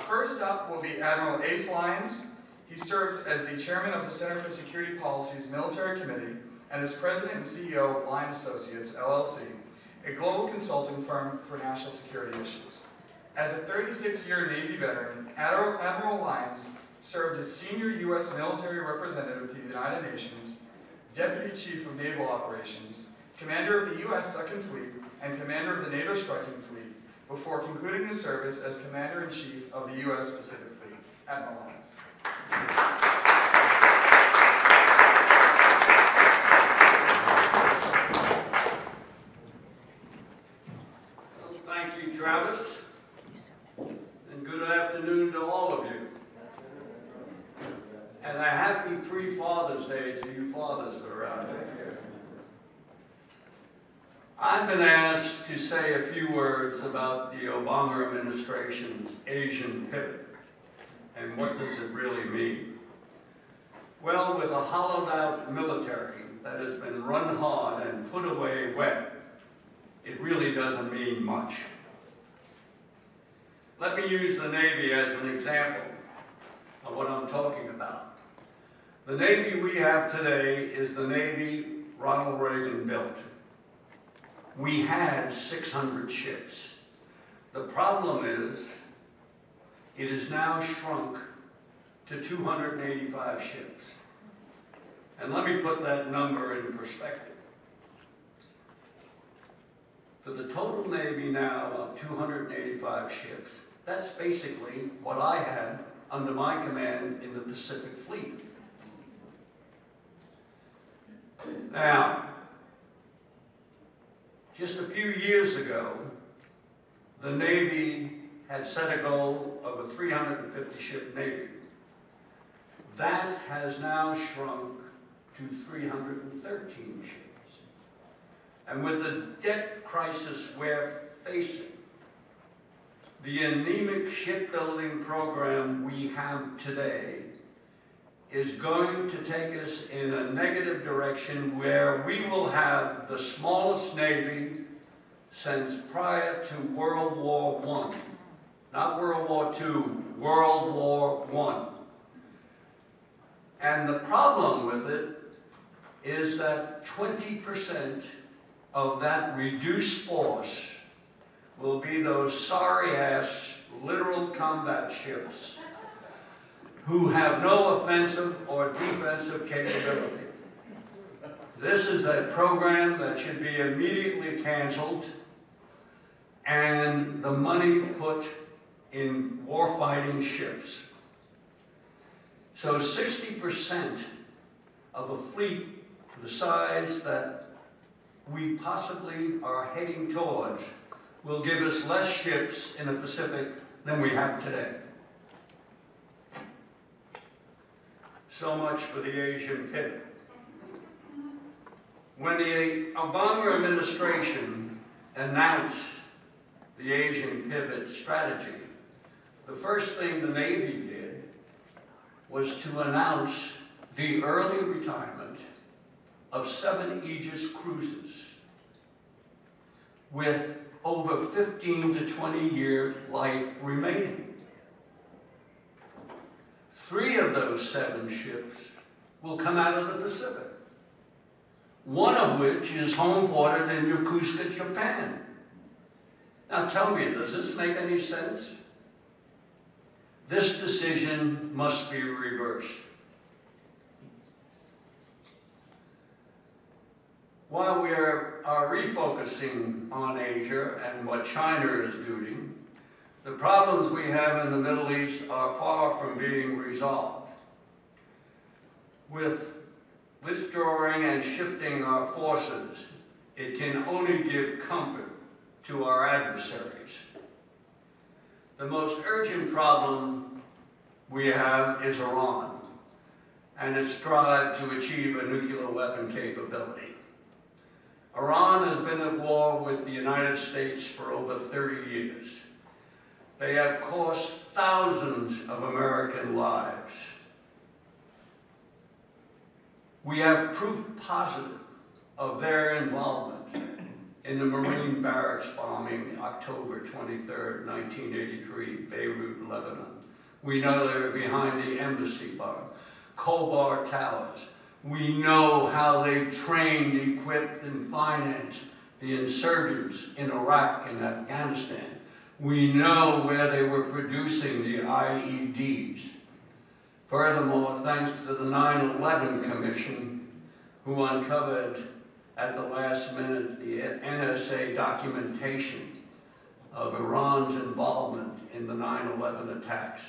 First up will be Admiral Ace Lyons. He serves as the chairman of the Center for Security Policy's Military Committee and is president and CEO of Lyons Associates, LLC, a global consulting firm for national security issues. As a 36-year Navy veteran, Admiral Lyons served as senior U.S. military representative to the United Nations, Deputy Chief of Naval Operations, Commander of the U.S. Second Fleet, and Commander of the NATO Striking Fleet, before concluding his service as Commander-in-Chief of the U.S. Pacific Fleet. Admiral Lyons. Thank you, Travis, and good afternoon to all of you. And a happy pre-Father's Day to you fathers that are out there. I've been asked to say a few words about the Obama administration's Asian pivot, and what does it really mean? Well, with a hollowed-out military that has been run hard and put away wet, it really doesn't mean much. Let me use the Navy as an example of what I'm talking about. The Navy we have today is the Navy Ronald Reagan built. We had 600 ships. The problem is, it is now shrunk to 285 ships. And let me put that number in perspective. For the total Navy now of 285 ships, that's basically what I had under my command in the Pacific Fleet. Now, just a few years ago, the Navy had set a goal of a 350-ship Navy. That has now shrunk to 313 ships. And with the debt crisis we're facing, the anemic shipbuilding program we have today is going to take us in a negative direction where we will have the smallest Navy since prior to World War I. Not World War II, World War I. And the problem with it is that 20% of that reduced force will be those sorry-ass literal combat ships who have no offensive or defensive capability. This is a program that should be immediately canceled and the money put in warfighting ships. So 60% of a fleet the size that we possibly are heading towards will give us less ships in the Pacific than we have today. So much for the Asian pivot. When the Obama administration announced the Asian pivot strategy, the first thing the Navy did was to announce the early retirement of 7 Aegis cruisers with over 15 to 20 year life remaining. 3 of those 7 ships will come out of the Pacific, one of which is homeported in Yokosuka, Japan. Now tell me, does this make any sense? This decision must be reversed. While we are refocusing on Asia and what China is doing, the problems we have in the Middle East are far from being resolved. With withdrawing and shifting our forces, it can only give comfort to our adversaries. The most urgent problem we have is Iran and its drive to achieve a nuclear weapon capability. Iran has been at war with the United States for over 30 years. They have cost thousands of American lives. We have proof positive of their involvement in the Marine barracks bombing October 23, 1983, Beirut, Lebanon. We know they were behind the embassy bar, Khobar Towers. We know how they trained, equipped, and financed the insurgents in Iraq and Afghanistan. We know where they were producing the IEDs. Furthermore, thanks to the 9/11 Commission, who uncovered at the last minute the NSA documentation of Iran's involvement in the 9/11 attacks.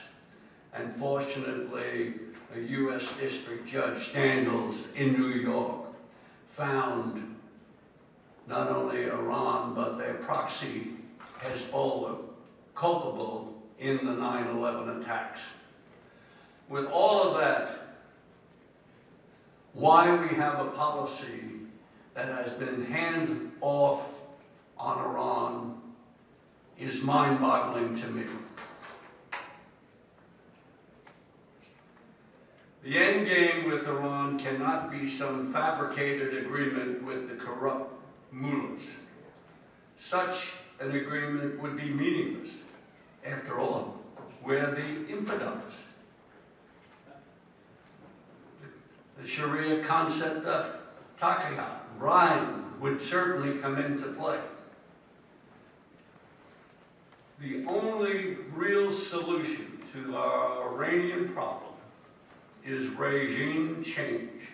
And fortunately, a U.S. District Judge Daniels in New York found not only Iran, but their proxy Hezbollah culpable in the 9/11 attacks. With all of that, why we have a policy that has been hand off on Iran is mind-boggling to me. The end game with Iran cannot be some fabricated agreement with the corrupt mullahs. Such an agreement would be meaningless. After all, we're the infidels. The Sharia concept of taqiyya, rhyme, would certainly come into play. The only real solution to our Iranian problem is regime change.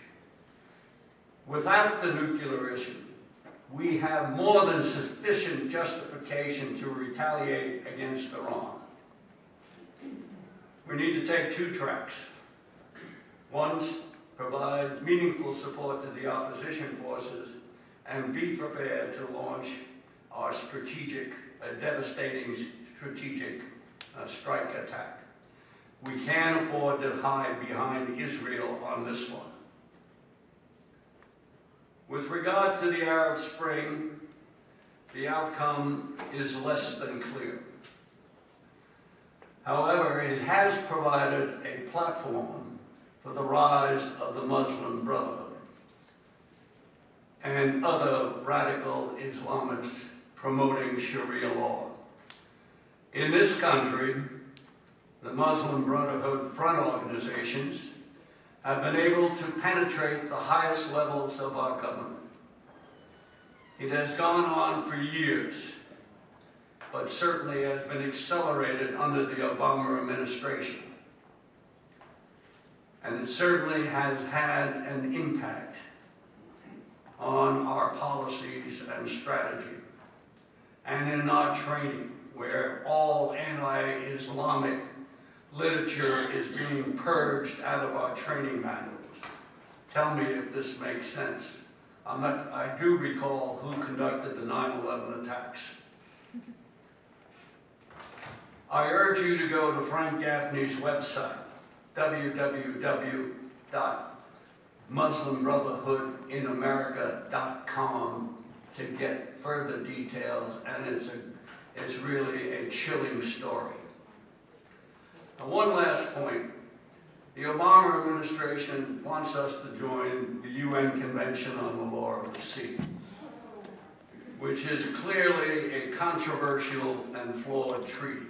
Without the nuclear issue, we have more than sufficient justification to retaliate against Iran. We need to take two tracks. One, provide meaningful support to the opposition forces and be prepared to launch our devastating strategic strike attack. We can't afford to hide behind Israel on this one. With regard to the Arab Spring, the outcome is less than clear. However, it has provided a platform for the rise of the Muslim Brotherhood and other radical Islamists promoting Sharia law. In this country, the Muslim Brotherhood front organizations have been able to penetrate the highest levels of our government. It has gone on for years, but certainly has been accelerated under the Obama administration. And it certainly has had an impact on our policies and strategy, and in our training, where all anti-Islamic literature is being purged out of our training manuals. Tell me if this makes sense. I do recall who conducted the 9/11 attacks. I urge you to go to Frank Gaffney's website, www.muslimbrotherhoodinamerica.com, to get further details, and it's really a chilling story. Now, one last point. The Obama administration wants us to join the UN Convention on the Law of the Sea, which is clearly a controversial and flawed treaty.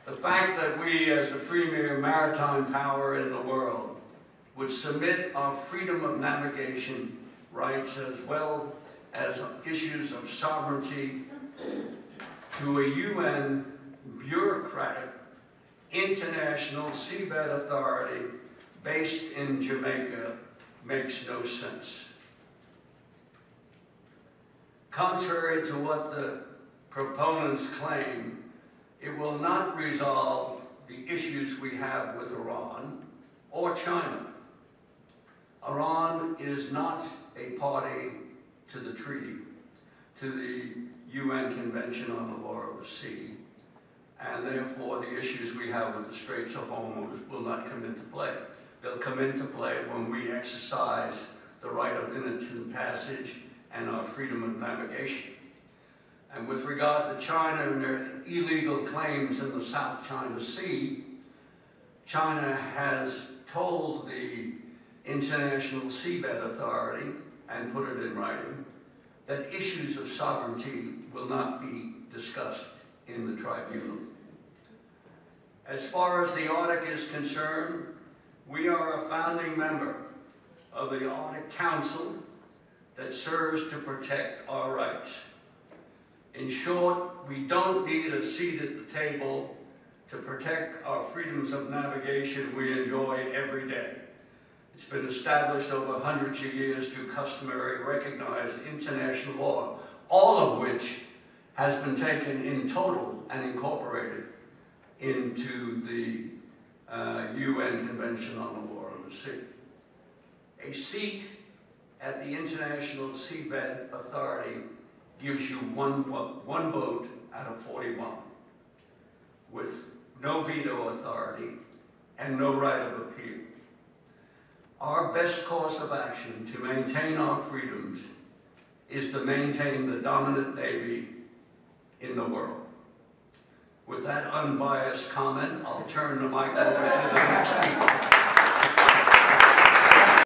The fact that we, as the premier maritime power in the world, would submit our freedom of navigation rights as well as issues of sovereignty to a UN bureaucratic international seabed authority based in Jamaica makes no sense. Contrary to what the proponents claim, it will not resolve the issues we have with Iran or China. Iran is not a party to the treaty, to the UN Convention on the Law of the Sea, and therefore the issues we have with the Straits of Hormuz will not come into play. They'll come into play when we exercise the right of innocent passage and our freedom of navigation. And with regard to China and their illegal claims in the South China Sea, China has told the International Seabed Authority, and put it in writing, that issues of sovereignty will not be discussed in the tribunal. As far as the Arctic is concerned, we are a founding member of the Arctic Council that serves to protect our rights. In short, we don't need a seat at the table to protect our freedoms of navigation we enjoy every day. It's been established over hundreds of years through customary recognized international law, all of which has been taken in total and incorporated into the UN Convention on the Law of the Sea. A seat at the International Seabed Authority gives you one vote out of 41, with no veto authority and no right of appeal. Our best course of action to maintain our freedoms is to maintain the dominant Navy in the world. With that unbiased comment, I'll turn the mic over to the next speaker.